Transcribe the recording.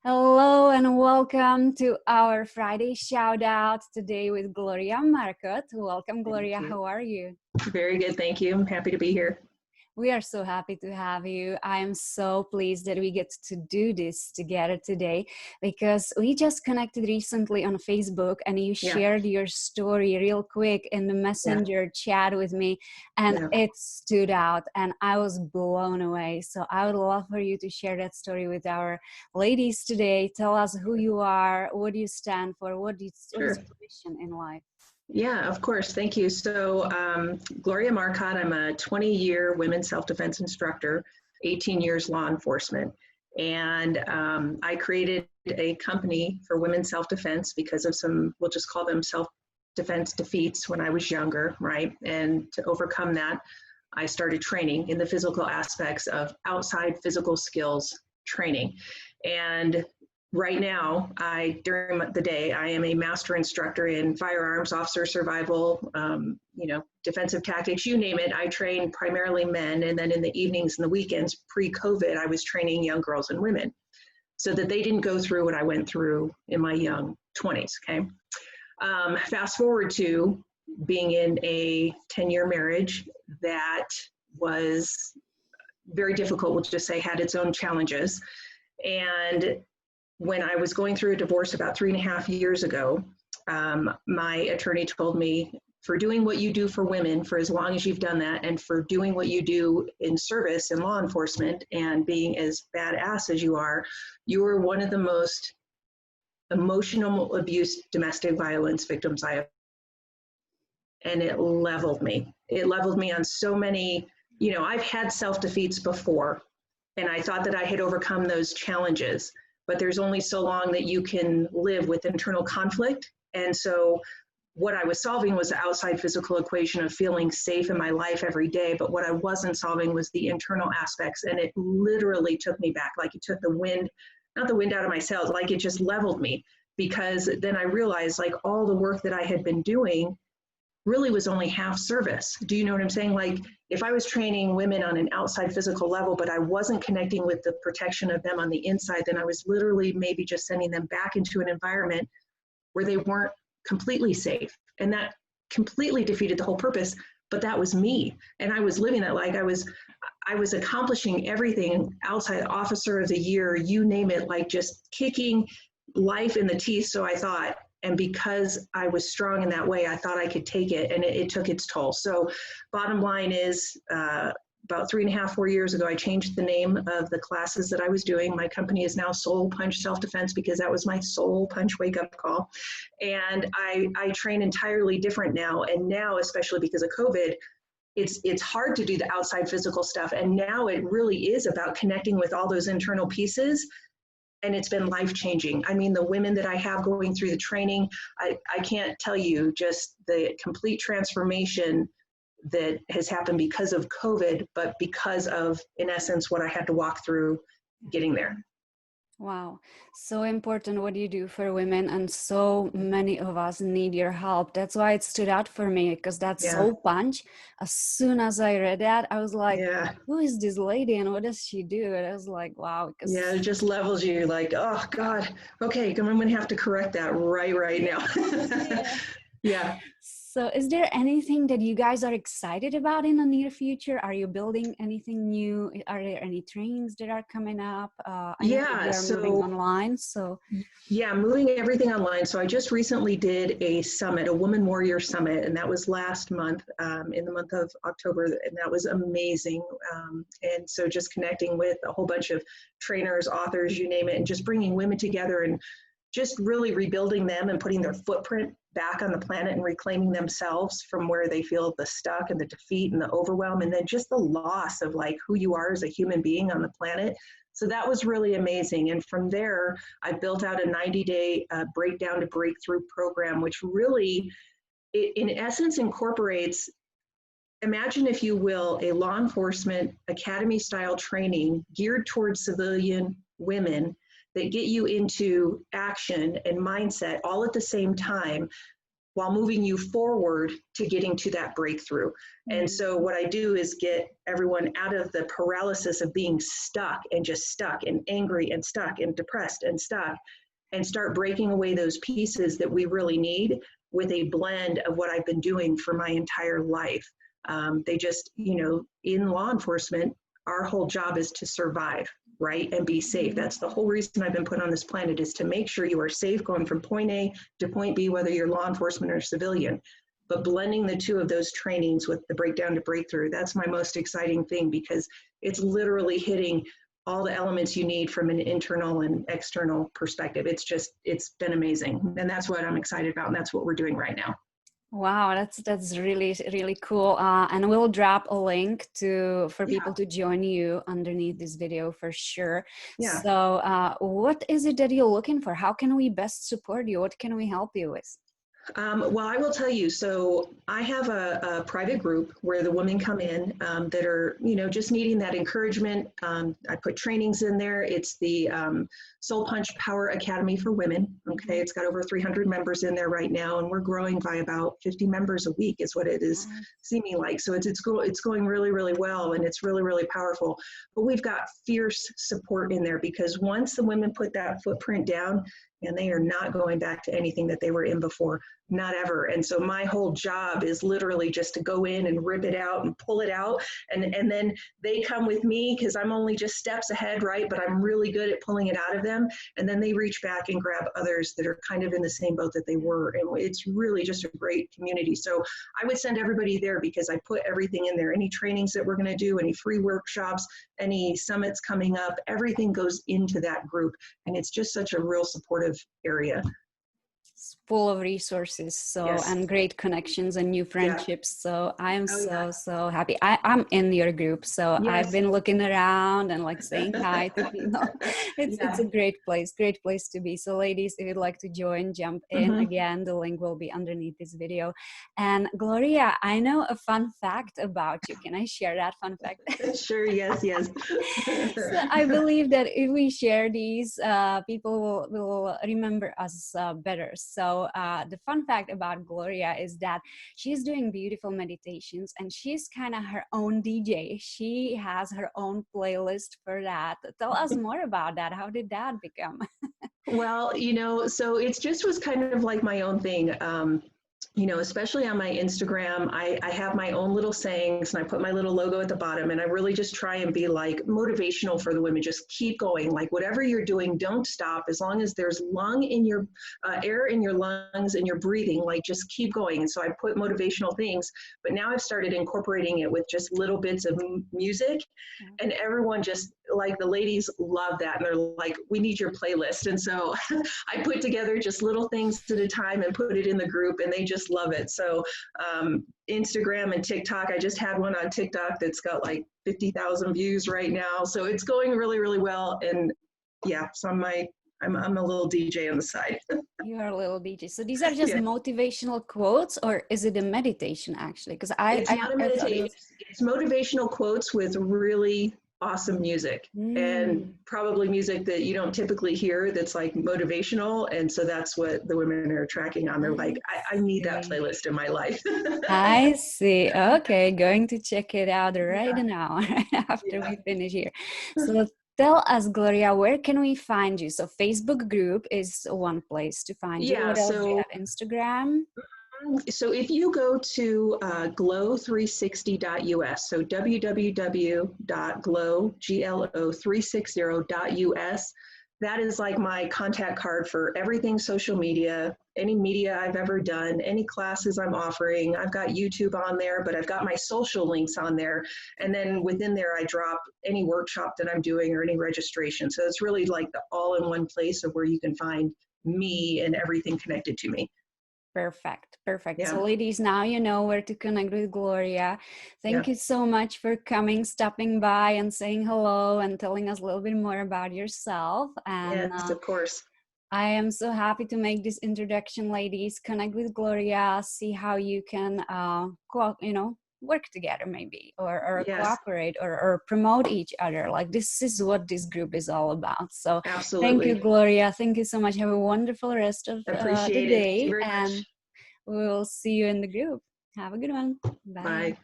Hello and welcome to our Friday shout out today with Gloria Marcott. Welcome, Thank Gloria. you. How are you? Very good, thank you. I'm happy to be here. We are so happy to have you. I am so pleased that we get to do this together today because we just connected recently on Facebook and you Yeah, shared your story real quick in the yeah, messenger chat with me and yeah. it stood out and I was blown away. So I would love for you to share that story with our ladies today. Tell us who you are, what do you stand for, what is Sure. your mission in life? Yeah, of course. Thank you. So, Gloria Marcott, I'm a 20-year women's self-defense instructor, 18 years law enforcement. And I created a company for women's self-defense because of some, we'll just call them self-defense defeats when I was younger, right? And to overcome that, I started training in the physical aspects of outside physical skills training. And right now, during the day, I am a master instructor in firearms, officer survival, defensive tactics, you name it. I train primarily men. And then in the evenings and the weekends, pre-COVID, I was training young girls and women so that they didn't go through what I went through in my young 20s, okay? Fast forward to being in a 10-year marriage that was very difficult, we'll just say, had its own challenges. And when I was going through a divorce about 3.5 years ago, my attorney told me, for doing what you do for women for as long as you've done that, and for doing what you do in service in law enforcement and being as badass as you are one of the most emotional abuse, domestic violence victims I have. And it leveled me. It leveled me on so many, I've had self-defeats before, and I thought that I had overcome those challenges, but there's only so long that you can live with internal conflict. And so what I was solving was the outside physical equation of feeling safe in my life every day, but what I wasn't solving was the internal aspects. And it literally took me back, like it took the wind, not the wind out of my sails, like it just leveled me, because then I realized like all the work that I had been doing really was only half service. Do you know what I'm saying? Like if I was training women on an outside physical level, but I wasn't connecting with the protection of them on the inside, then I was literally maybe just sending them back into an environment where they weren't completely safe. And that completely defeated the whole purpose. But that was me. And I was living that like I was accomplishing everything outside, officer of the year, you name it, like just kicking life in the teeth. So I thought, and because I was strong in that way, I thought I could take it, and it took its toll. So bottom line is, about 3.5, 4 years ago, I changed the name of the classes that I was doing. My company is now Soul Punch Self-Defense because that was my soul punch wake-up call. And I train entirely different now. And now, especially because of COVID, it's hard to do the outside physical stuff. And now it really is about connecting with all those internal pieces. And it's been life-changing. I mean, the women that I have going through the training, I can't tell you just the complete transformation that has happened because of COVID, but because of, in essence, what I had to walk through getting there. Wow, so important what you do for women, and so many of us need your help. That's why it stood out for me, because that Yeah, soul punch, as soon as I read that, I was like, yeah, who is this lady and what does she do? And I was like, wow, yeah. It because just levels you like, oh God, okay, I'm gonna have to correct that right now. yeah. Yeah. So is there anything that you guys are excited about in the near future? Are you building anything new? Are there any trainings that are coming up? I know that Yeah, you are moving so online, so yeah, moving everything online. So I just recently did a summit, a Woman Warrior Summit, and that was last month, in the month of October, and that was amazing. And so just connecting with a whole bunch of trainers, authors, you name it, and just bringing women together and just really rebuilding them and putting their footprint back on the planet and reclaiming themselves from where they feel the stuck and the defeat and the overwhelm, and then just the loss of like who you are as a human being on the planet. So that was really amazing. And from there, I built out a 90-day breakdown to breakthrough program, which really, in essence, incorporates, imagine, if you will, a law enforcement academy style training geared towards civilian women that get you into action and mindset all at the same time, while moving you forward to getting to that breakthrough. And so what I do is get everyone out of the paralysis of being stuck and just stuck and angry and stuck and depressed and stuck, and start breaking away those pieces that we really need with a blend of what I've been doing for my entire life. They just, in law enforcement, our whole job is to survive, right? And be safe. That's the whole reason I've been put on this planet, is to make sure you are safe going from point A to point B, whether you're law enforcement or civilian. But blending the two of those trainings with the breakdown to breakthrough, that's my most exciting thing, because it's literally hitting all the elements you need from an internal and external perspective. It's been amazing. And that's what I'm excited about. And that's what we're doing right now. Wow, that's really, really cool. And we'll drop a link for people to join you underneath this video for sure. Yeah. So what is it that you're looking for? How can we best support you? What can we help you with? Well, I will tell you, so I have a private group where the women come in that are, just needing that encouragement. I put trainings in there. It's the Soul Punch Power Academy for Women. Okay. It's got over 300 members in there right now, and we're growing by about 50 members a week is what it is seeming like. So it's going really, really well, and it's really, really powerful. But we've got fierce support in there, because once the women put that footprint down, and they are not going back to anything that they were in before, not ever. And so my whole job is literally just to go in and rip it out and pull it out. And then they come with me, because I'm only just steps ahead, right? But I'm really good at pulling it out of them. And then they reach back and grab others that are kind of in the same boat that they were. And it's really just a great community. So I would send everybody there, because I put everything in there. Any trainings that we're going to do, any free workshops, any summits coming up, everything goes into that group. And it's just such a real supportive area. It's full of resources, and great connections and new friendships. So I am so happy. I'm in your group, so I've been looking around and saying hi to people. It's a great place to be. So ladies, if you'd like to join, jump in. Again, the link will be underneath this video. And Gloria, I know a fun fact about you. Can I share that fun fact? Sure, yes. So I believe that if we share these, people will remember us better. So the fun fact about Gloria is that she's doing beautiful meditations, and she's kind of her own DJ. She has her own playlist for that. Tell us more about that. How did that become? Well, so it just was kind of like my own thing. Especially on my Instagram, I have my own little sayings, and I put my little logo at the bottom, and I really just try and be motivational for the women. Just keep going. Whatever you're doing, don't stop. As long as there's air in your lungs and you're breathing, just keep going. And so I put motivational things, but now I've started incorporating it with just little bits of music, and everyone just the ladies love that. And they're like, we need your playlist. And so I put together just little things at a time and put it in the group, and they just love it. So Instagram and TikTok, I just had one on TikTok that's got 50,000 views right now. So it's going really, really well. And so I'm a little DJ on the side. You are a little DJ. So these are just motivational quotes, or is it a meditation actually? Because it's not a meditation. It's motivational quotes with really awesome music, and probably music that you don't typically hear that's motivational. And so that's what the women are tracking on. They're like, I need that playlist in my life. I see. Okay, going to check it out right now, right after we finish here. So tell us, Gloria, where can we find you? So Facebook group is one place to find you. What else do you have? Instagram? So if you go to glow360.us, so www.glow360.us, that is my contact card for everything social media, any media I've ever done, any classes I'm offering. I've got YouTube on there, but I've got my social links on there. And then within there, I drop any workshop that I'm doing or any registration. So it's really the all-in-one place of where you can find me and everything connected to me. Perfect. Yeah. So ladies, now you know where to connect with Gloria. Thank you so much for coming, stopping by and saying hello and telling us a little bit more about yourself. And yes, of course. I am so happy to make this introduction, ladies. Connect with Gloria, see how you can work together maybe, or cooperate or promote each other. This is what this group is all about. So absolutely. Thank you, Gloria. Thank you so much. Have a wonderful rest of the day. And we'll see you in the group. Have a good one. Bye. Bye.